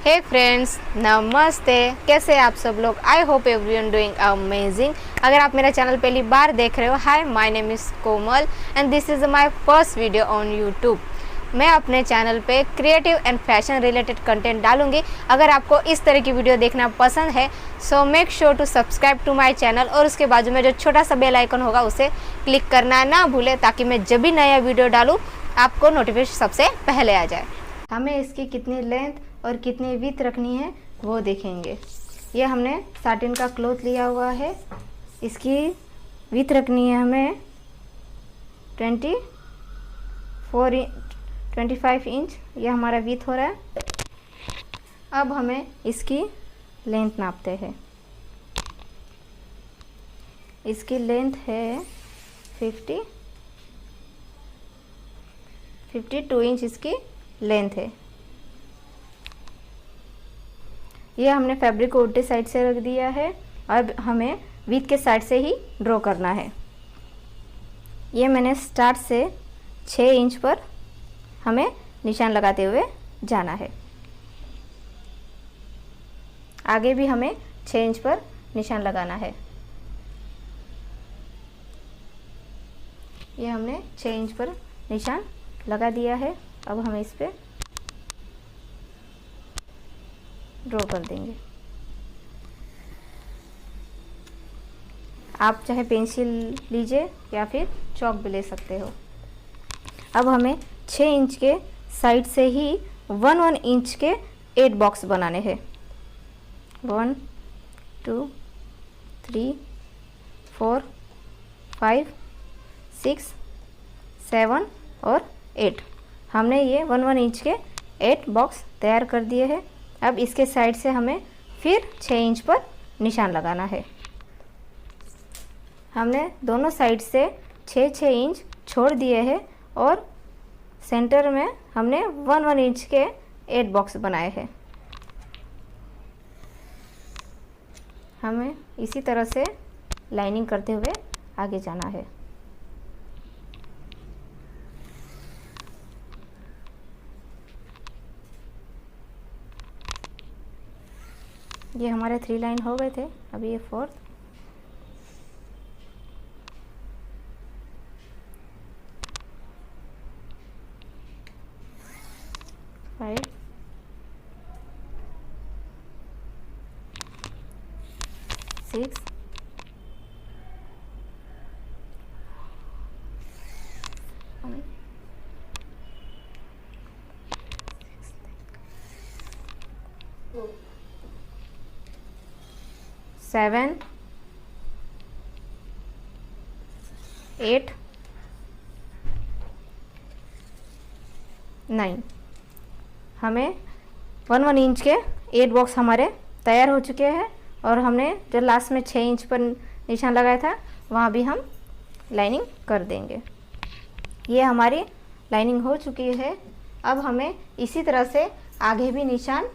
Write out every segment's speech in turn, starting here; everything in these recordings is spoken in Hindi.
हे फ्रेंड्स, नमस्ते। कैसे हैं आप सब लोग? I hope everyone doing amazing. अगर आप मेरा चैनल पहली बार देख रहे हो, hi, my name is Komal and this is my first video on YouTube. मैं अपने चैनल पे creative and fashion related content डालूंगी। अगर आपको इस तरह की वीडियो देखना पसंद है so make sure to subscribe to my channel और उसके बाजू में जो छोटा सा बेल आइकन होगा उसे क्लिक करना ना भूलें, ताकि मैं जब भी नया वीडियो डालूँ आपको नोटिफिकेशन सबसे पहले आ जाए। हमें इसकी कितनी लेंथ और कितनी विड्थ रखनी है वो देखेंगे। ये हमने साटिन का क्लॉथ लिया हुआ है। इसकी विड्थ रखनी है हमें 25 इंच। यह हमारा विड्थ हो रहा है। अब हमें इसकी लेंथ नापते हैं। इसकी लेंथ है 52 इंच इसकी लेंथ है। ये हमने फैब्रिक को उल्टे साइड से रख दिया है। अब हमें विड्थ के साइड से ही ड्रॉ करना है। ये मैंने स्टार्ट से 6 इंच पर हमें निशान लगाते हुए जाना है। आगे भी हमें 6 इंच पर निशान लगाना है। ये हमने 6 इंच पर निशान लगा दिया है। अब हम इस पे ड्रॉ कर देंगे। आप चाहे पेंसिल लीजिए या फिर चॉक भी ले सकते हो। अब हमें 6 इंच के साइड से ही 1 इंच के 8 बॉक्स बनाने हैं। 1 2 3 4 5 6 7 और 8। हमने ये 1 इंच के 8 बॉक्स तैयार कर दिए हैं। अब इसके साइड से हमें फिर 6 इंच पर निशान लगाना है। हमने दोनों साइड से 6 इंच छोड़ दिए हैं और सेंटर में हमने 1 इंच के 8 बॉक्स बनाए हैं। हमें इसी तरह से लाइनिंग करते हुए आगे जाना है। ये हमारे 3 लाइन हो गए थे। अभी ये 4th। फाइव 6 7 8 9। हमें 1 इंच के 8 बॉक्स हमारे तैयार हो चुके हैं और हमने जो लास्ट में 6 इंच पर निशान लगाया था वहाँ भी हम लाइनिंग कर देंगे। ये हमारी लाइनिंग हो चुकी है। अब हमें इसी तरह से आगे भी निशान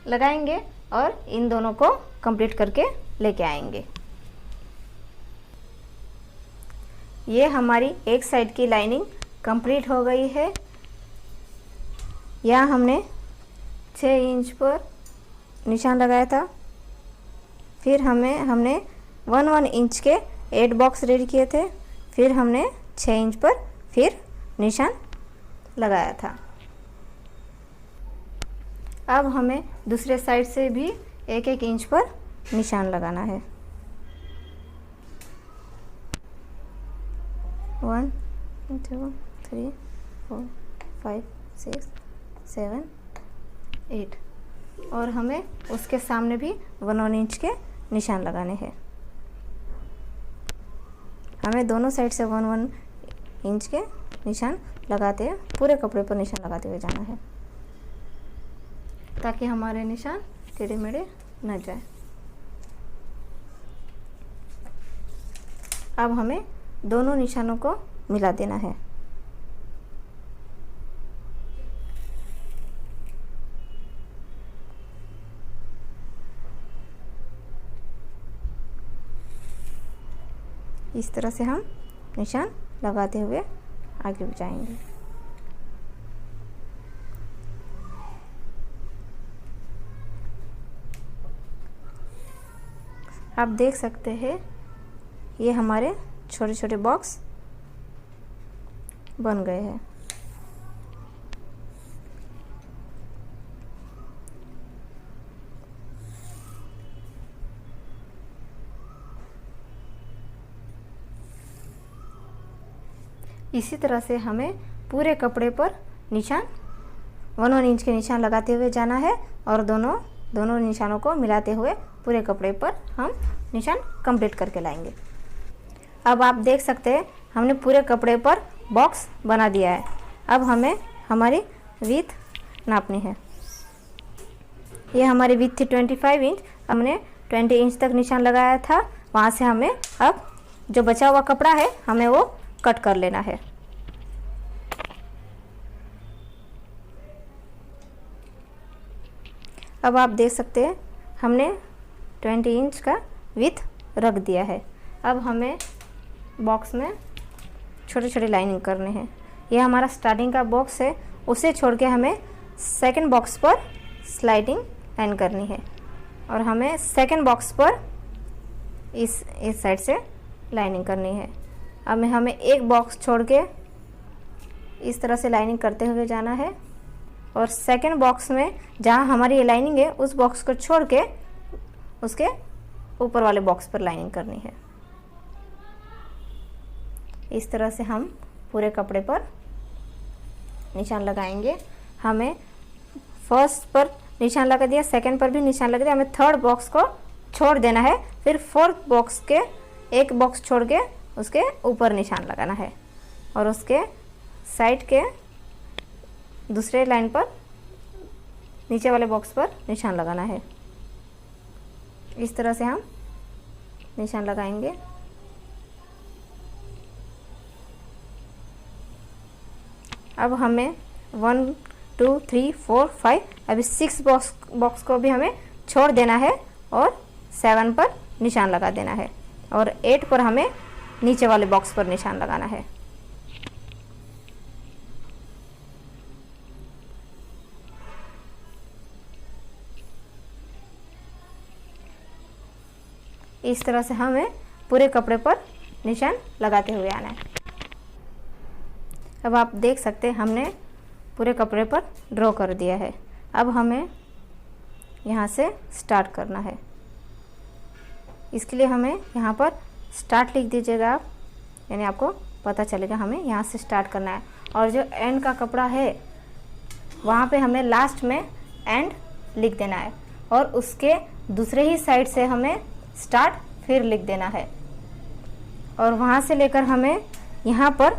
लगाएंगे और इन दोनों को कंप्लीट करके लेके आएंगे। ये हमारी एक साइड की लाइनिंग कंप्लीट हो गई है। यहाँ हमने 6 इंच पर निशान लगाया था। फिर हमने 1 इंच के 8 बॉक्स रेडी किए थे। फिर हमने 6 इंच पर फिर निशान लगाया था। अब हमें दूसरे साइड से भी 1 इंच पर निशान लगाना है। 1 2 3 4 5 6 7 8 और हमें उसके सामने भी 1 इंच के निशान लगाने हैं। हमें दोनों साइड से 1 इंच के निशान लगाते हुए पूरे कपड़े पर निशान लगाते हुए जाना है, ताकि हमारे निशान टेढ़े मेढ़े न जाए। अब हमें दोनों निशानों को मिला देना है। इस तरह से हम निशान लगाते हुए आगे जाएंगे। आप देख सकते हैं ये हमारे छोटे छोटे बॉक्स बन गए हैं। इसी तरह से हमें पूरे कपड़े पर निशान 1 इंच के निशान लगाते हुए जाना है और दोनों निशानों को मिलाते हुए पूरे कपड़े पर हम निशान कंप्लीट करके लाएंगे। अब आप देख सकते हैं हमने पूरे कपड़े पर बॉक्स बना दिया है। अब हमें हमारी विड्थ नापनी है। ये हमारी विड्थ थी 25 इंच, हमने 20 इंच तक निशान लगाया था। वहाँ से हमें अब जो बचा हुआ कपड़ा है हमें वो कट कर लेना है। अब आप देख सकते हैं हमने 20 इंच का विड्थ रख दिया है। अब हमें बॉक्स में छोटे छोटे लाइनिंग करने हैं। यह हमारा स्टार्टिंग का बॉक्स है, उसे छोड़ के हमें सेकंड बॉक्स पर स्लाइडिंग लाइन करनी है और हमें सेकंड बॉक्स पर इस साइड से लाइनिंग करनी है। अब हमें एक बॉक्स छोड़ के इस तरह से लाइनिंग करते हुए जाना है और सेकंड बॉक्स में जहाँ हमारी ये लाइनिंग है उस बॉक्स को छोड़ के उसके ऊपर वाले बॉक्स पर लाइनिंग करनी है। इस तरह से हम पूरे कपड़े पर निशान लगाएंगे। हमें फर्स्ट पर निशान लगा दिया, सेकंड पर भी निशान लगा दिया, हमें थर्ड बॉक्स को छोड़ देना है। फिर फोर्थ बॉक्स के एक बॉक्स छोड़ के उसके ऊपर निशान लगाना है और उसके साइड के दूसरे लाइन पर नीचे वाले बॉक्स पर निशान लगाना है। इस तरह से हम निशान लगाएंगे। अब हमें 1 2 3 4 5 अभी 6 बॉक्स को भी हमें छोड़ देना है और 7 पर निशान लगा देना है और 8 पर हमें नीचे वाले बॉक्स पर निशान लगाना है। इस तरह से हमें पूरे कपड़े पर निशान लगाते हुए आना है। अब आप देख सकते हैं हमने पूरे कपड़े पर ड्रॉ कर दिया है। अब हमें यहाँ से स्टार्ट करना है। इसके लिए हमें यहाँ पर स्टार्ट लिख दीजिएगा आप, यानी आपको पता चलेगा हमें यहाँ से स्टार्ट करना है। और जो एंड का कपड़ा है वहाँ पे हमें लास्ट में एंड लिख देना है और उसके दूसरे ही साइड से हमें स्टार्ट फिर लिख देना है और वहाँ से लेकर हमें यहाँ पर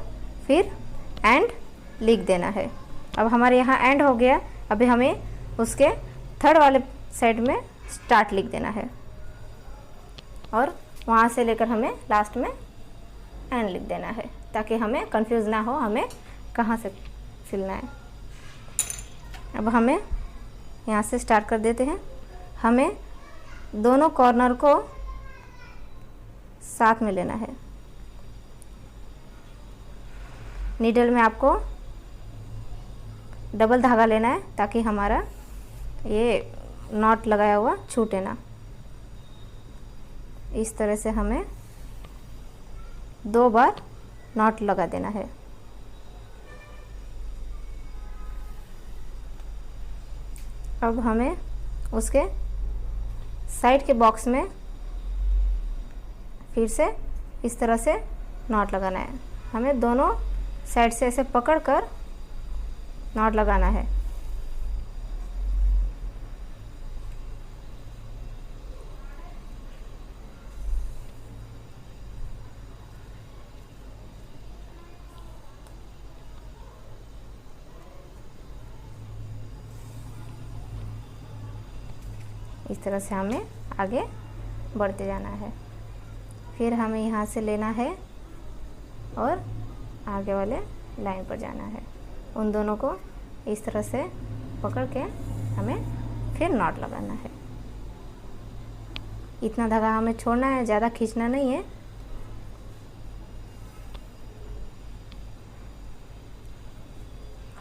फिर एंड लिख देना है। अब हमारे यहाँ एंड हो गया। अभी हमें उसके थर्ड वाले साइड में स्टार्ट लिख देना है और वहाँ से लेकर हमें लास्ट में एंड लिख देना है ताकि हमें कंफ्यूज ना हो हमें कहाँ से सिलना है। अब हमें यहाँ से स्टार्ट कर देते हैं। हमें दोनों कॉर्नर को साथ में लेना है। नीडल में आपको डबल धागा लेना है ताकि हमारा ये नॉट लगाया हुआ छूटे ना। इस तरह से हमें 2 बार नॉट लगा देना है। अब हमें उसके साइड के बॉक्स में फिर से इस तरह से नॉट लगाना है। हमें दोनों साइड से ऐसे पकड़कर नॉट लगाना है। इस तरह से हमें आगे बढ़ते जाना है। फिर हमें यहाँ से लेना है और आगे वाले लाइन पर जाना है। उन दोनों को इस तरह से पकड़ के हमें फिर नॉट लगाना है। इतना धागा हमें छोड़ना है, ज़्यादा खींचना नहीं है।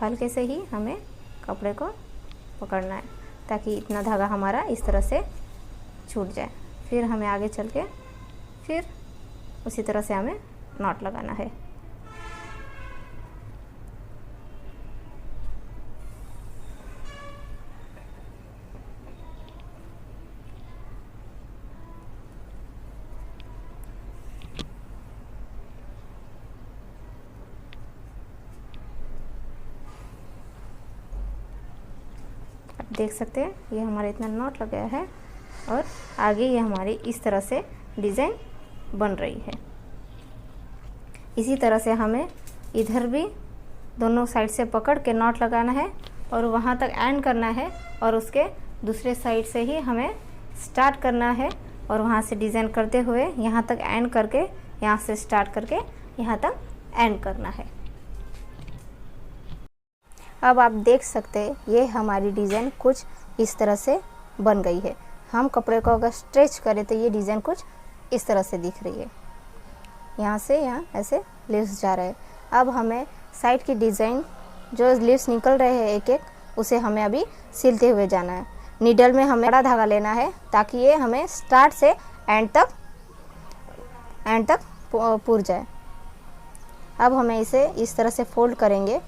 हल्के से ही हमें कपड़े को पकड़ना है ताकि इतना धागा हमारा इस तरह से छूट जाए। फिर हमें आगे चल के फिर उसी तरह से हमें नॉट लगाना है। आप देख सकते हैं ये हमारा इतना नॉट लग गया है और आगे ये हमारी इस तरह से डिज़ाइन बन रही है। इसी तरह से हमें इधर भी दोनों साइड से पकड़ के नॉट लगाना है और वहाँ तक एंड करना है और उसके दूसरे साइड से ही हमें स्टार्ट करना है और वहाँ से डिज़ाइन करते हुए यहाँ तक एंड करके, यहाँ से स्टार्ट करके यहाँ तक एंड करना है। अब आप देख सकते हैं ये हमारी डिज़ाइन कुछ इस तरह से बन गई है। हम कपड़े को अगर स्ट्रेच करें तो ये डिज़ाइन कुछ इस तरह से दिख रही है। यहाँ से यहाँ ऐसे लीव्स जा रहे हैं। अब हमें साइड की डिज़ाइन जो लीव्स निकल रहे हैं एक एक, उसे हमें अभी सिलते हुए जाना है। नीडल में हमें बड़ा धागा लेना है ताकि ये हमें स्टार्ट से एंड तक पूर जाए। अब हमें इसे इस तरह से फोल्ड करेंगे।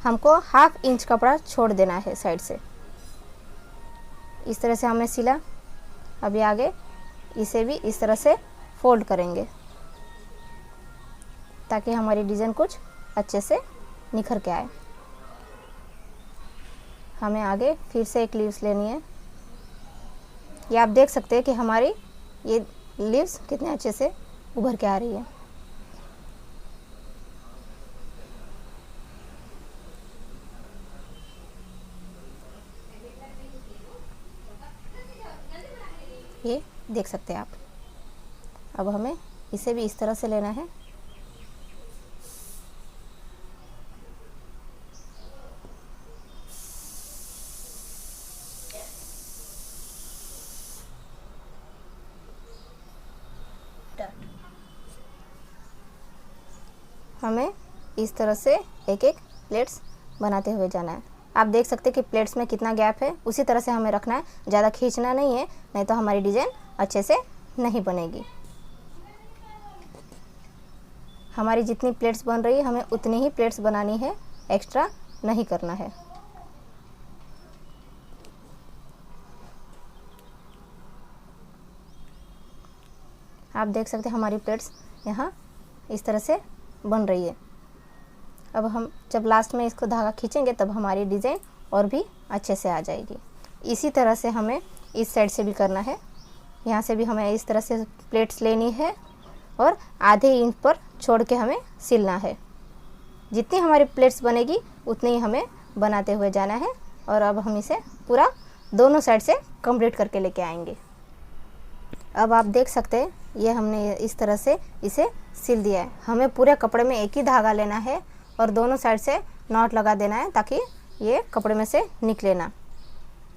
हमको 1/2 इंच कपड़ा छोड़ देना है साइड से। इस तरह से हमने सिला। अभी आगे इसे भी इस तरह से फोल्ड करेंगे ताकि हमारी डिज़ाइन कुछ अच्छे से निखर के आए। हमें आगे फिर से एक लीव्स लेनी है। ये आप देख सकते हैं कि हमारी ये लीव्स कितने अच्छे से उभर के आ रही है। ये देख सकते हैं आप। अब हमें इसे भी इस तरह से लेना है। हमें इस तरह से एक एक प्लेट्स बनाते हुए जाना है। आप देख सकते हैं कि प्लेट्स में कितना गैप है, उसी तरह से हमें रखना है। ज़्यादा खींचना नहीं है, नहीं तो हमारी डिज़ाइन अच्छे से नहीं बनेगी। हमारी जितनी प्लेट्स बन रही है हमें उतनी ही प्लेट्स बनानी है, एक्स्ट्रा नहीं करना है। आप देख सकते हैं हमारी प्लेट्स यहाँ इस तरह से बन रही है। अब हम जब लास्ट में इसको धागा खींचेंगे तब हमारी डिज़ाइन और भी अच्छे से आ जाएगी। इसी तरह से हमें इस साइड से भी करना है। यहाँ से भी हमें इस तरह से प्लेट्स लेनी है और आधे इंच पर छोड़ के हमें सिलना है। जितनी हमारी प्लेट्स बनेगी उतनी ही हमें बनाते हुए जाना है। और अब हम इसे पूरा दोनों साइड से कंप्लीट करके लेके आएंगे। अब आप देख सकते हैं ये हमने इस तरह से इसे सिल दिया है। हमें पूरे कपड़े में एक ही धागा लेना है और दोनों साइड से नॉट लगा देना है ताकि ये कपड़े में से निकले ना।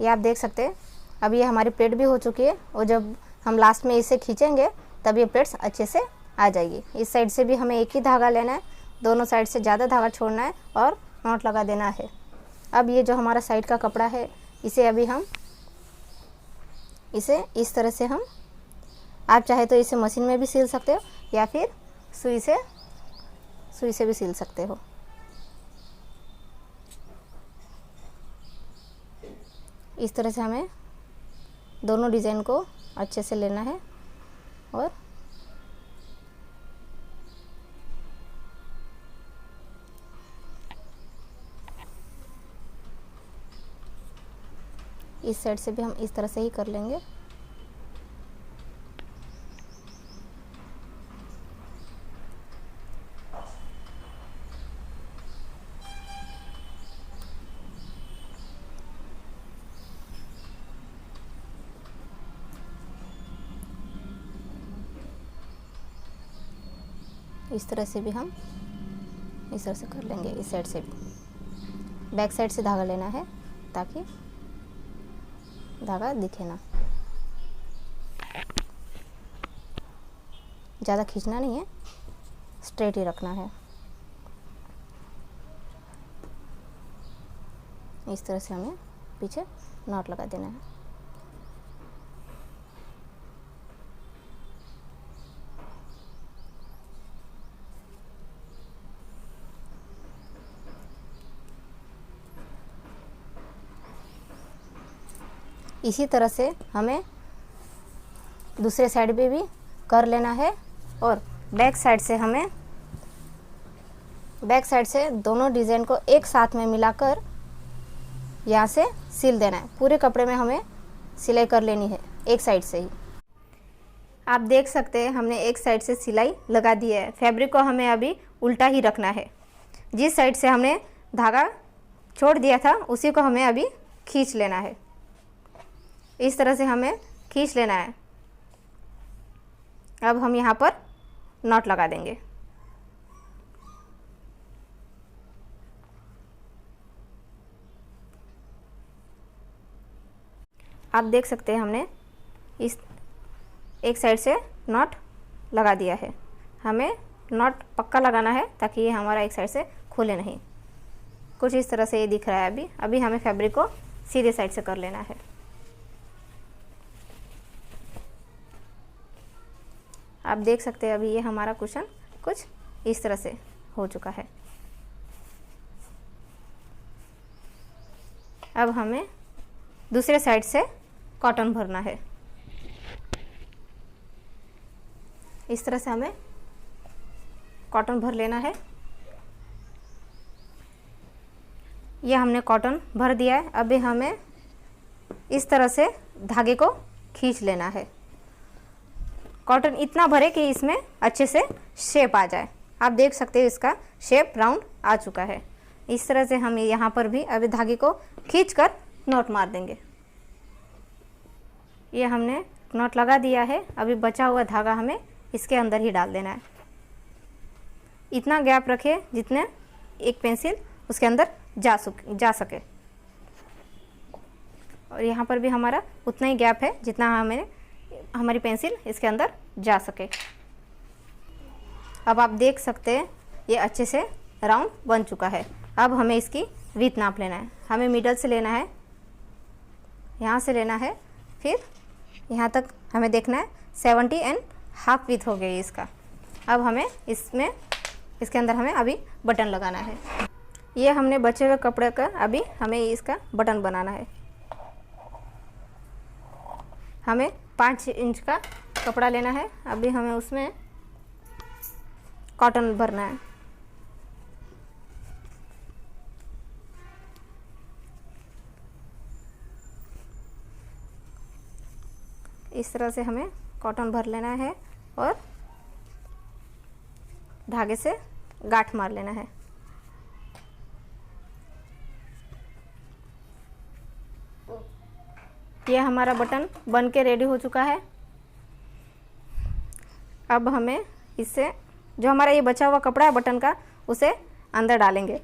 ये आप देख सकते हैं अब ये हमारी प्लेट भी हो चुकी है और जब हम लास्ट में इसे खींचेंगे तब ये प्लेट्स अच्छे से आ जाएगी। इस साइड से भी हमें एक ही धागा लेना है, दोनों साइड से ज़्यादा धागा छोड़ना है और नॉट लगा देना है। अब ये जो हमारा साइड का कपड़ा है इसे अभी हम इसे इस तरह से हम, आप चाहे तो इसे मशीन में भी सिल सकते हो या फिर सुई से भी सिल सकते हो। इस तरह से हमें दोनों डिज़ाइन को अच्छे से लेना है और इस साइड से भी हम इस तरह से ही कर लेंगे। इस तरह से भी हम इस तरह से कर लेंगे। इस साइड से भी बैक साइड से धागा लेना है ताकि धागा दिखे ना, ज़्यादा खींचना नहीं है, स्ट्रेट ही रखना है। इस तरह से हमें पीछे नॉट लगा देना है। इसी तरह से हमें दूसरे साइड पे भी कर लेना है और बैक साइड से दोनों डिज़ाइन को एक साथ में मिलाकर यहाँ से सिल देना है। पूरे कपड़े में हमें सिलाई कर लेनी है एक साइड से ही। आप देख सकते हैं हमने एक साइड से सिलाई लगा दी है। फैब्रिक को हमें अभी उल्टा ही रखना है। जिस साइड से हमने धागा छोड़ दिया था उसी को हमें अभी खींच लेना है। इस तरह से हमें खींच लेना है। अब हम यहाँ पर नॉट लगा देंगे। आप देख सकते हैं हमने इस एक साइड से नॉट लगा दिया है। हमें नॉट पक्का लगाना है ताकि ये हमारा एक साइड से खुले नहीं। कुछ इस तरह से ये दिख रहा है। अभी हमें फैब्रिक को सीधे साइड से कर लेना है। आप देख सकते हैं अभी ये हमारा कुशन कुछ इस तरह से हो चुका है। अब हमें दूसरे साइड से कॉटन भरना है। इस तरह से हमें कॉटन भर लेना है। यह हमने कॉटन भर दिया है। अभी हमें इस तरह से धागे को खींच लेना है। कॉटन इतना भरे कि इसमें अच्छे से शेप आ जाए। आप देख सकते हैं इसका शेप राउंड आ चुका है। इस तरह से हम यहाँ पर भी अभी धागे को खींचकर नॉट मार देंगे। ये हमने नॉट लगा दिया है। अभी बचा हुआ धागा हमें इसके अंदर ही डाल देना है। इतना गैप रखें जितने एक पेंसिल उसके अंदर जा सके। और यहाँ पर भी हमारा उतना ही गैप है जितना हमारी पेंसिल इसके अंदर जा सके। अब आप देख सकते हैं ये अच्छे से राउंड बन चुका है। अब हमें इसकी विड्थ नाप लेना है। हमें मिडल से लेना है, यहाँ से लेना है, फिर यहाँ तक हमें देखना है 70.5 विड्थ हो गई इसका। अब हमें इसके अंदर हमें अभी बटन लगाना है। ये हमने बचे हुए कपड़े का अभी हमें इसका बटन बनाना है। हमें 5 इंच का कपड़ा लेना है। अभी हमें उसमें कॉटन भरना है। इस तरह से हमें कॉटन भर लेना है और धागे से गांठ मार लेना है। ये हमारा बटन बन के रेडी हो चुका है। अब हमें इससे जो हमारा ये बचा हुआ कपड़ा है बटन का उसे अंदर डालेंगे।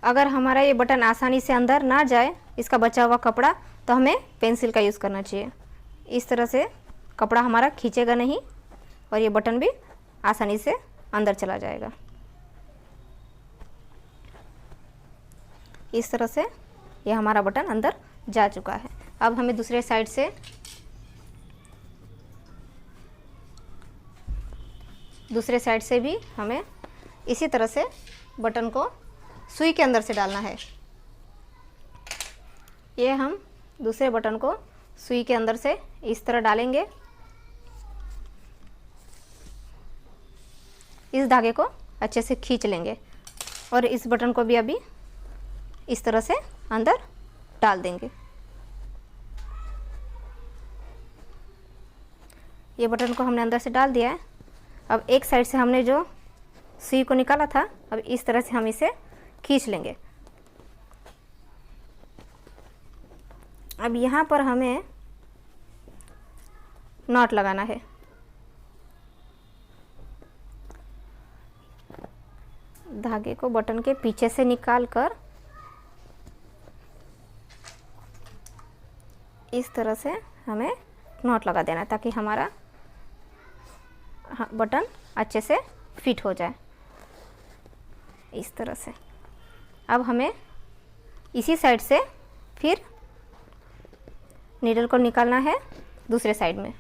अगर हमारा ये बटन आसानी से अंदर ना जाए इसका बचा हुआ कपड़ा तो हमें पेंसिल का यूज़ करना चाहिए। इस तरह से कपड़ा हमारा खींचेगा नहीं और ये बटन भी आसानी से अंदर चला जाएगा। इस तरह से ये हमारा बटन अंदर जा चुका है। अब हमें दूसरे साइड से भी हमें इसी तरह से बटन को सुई के अंदर से डालना है। ये हम दूसरे बटन को सुई के अंदर से इस तरह डालेंगे। इस धागे को अच्छे से खींच लेंगे और इस बटन को भी अभी इस तरह से अंदर डाल देंगे। ये बटन को हमने अंदर से डाल दिया है। अब एक साइड से हमने जो सुई को निकाला था अब इस तरह से हम इसे खींच लेंगे। अब यहाँ पर हमें नॉट लगाना है। धागे को बटन के पीछे से निकाल कर इस तरह से हमें नॉट लगा देना ताकि हमारा बटन अच्छे से फिट हो जाए इस तरह से। अब हमें इसी साइड से फिर नीडल को निकालना है दूसरे साइड में।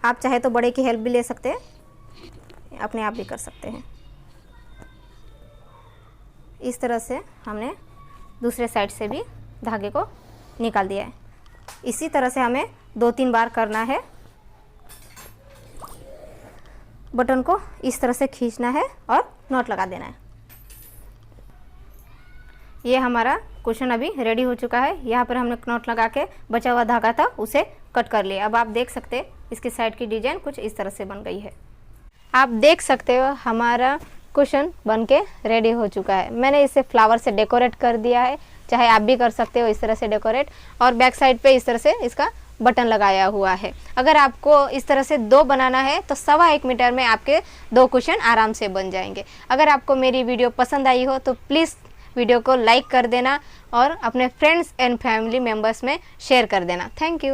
आप चाहे तो बड़े की हेल्प भी ले सकते हैं, अपने आप भी कर सकते हैं। इस तरह से हमने दूसरे साइड से भी धागे को निकाल दिया है। इसी तरह से हमें 2-3 बार करना है। बटन को इस तरह से खींचना है और नॉट लगा देना है। ये हमारा कुशन अभी रेडी हो चुका है। यहाँ पर हमने नॉट लगा के बचा हुआ धागा था उसे कट कर लिया। अब आप देख सकते हैं इसकी साइड की डिजाइन कुछ इस तरह से बन गई है। आप देख सकते हो हमारा कुशन बनके रेडी हो चुका है। मैंने इसे फ्लावर से डेकोरेट कर दिया है, चाहे आप भी कर सकते हो इस तरह से डेकोरेट। और बैक साइड पे इस तरह से इसका बटन लगाया हुआ है। अगर आपको इस तरह से 2 बनाना है तो 1.25 मीटर में आपके 2 कुशन आराम से बन जाएंगे। अगर आपको मेरी वीडियो पसंद आई हो तो प्लीज़ वीडियो को लाइक कर देना और अपने फ्रेंड्स एंड फैमिली मेम्बर्स में शेयर कर देना। Thank you.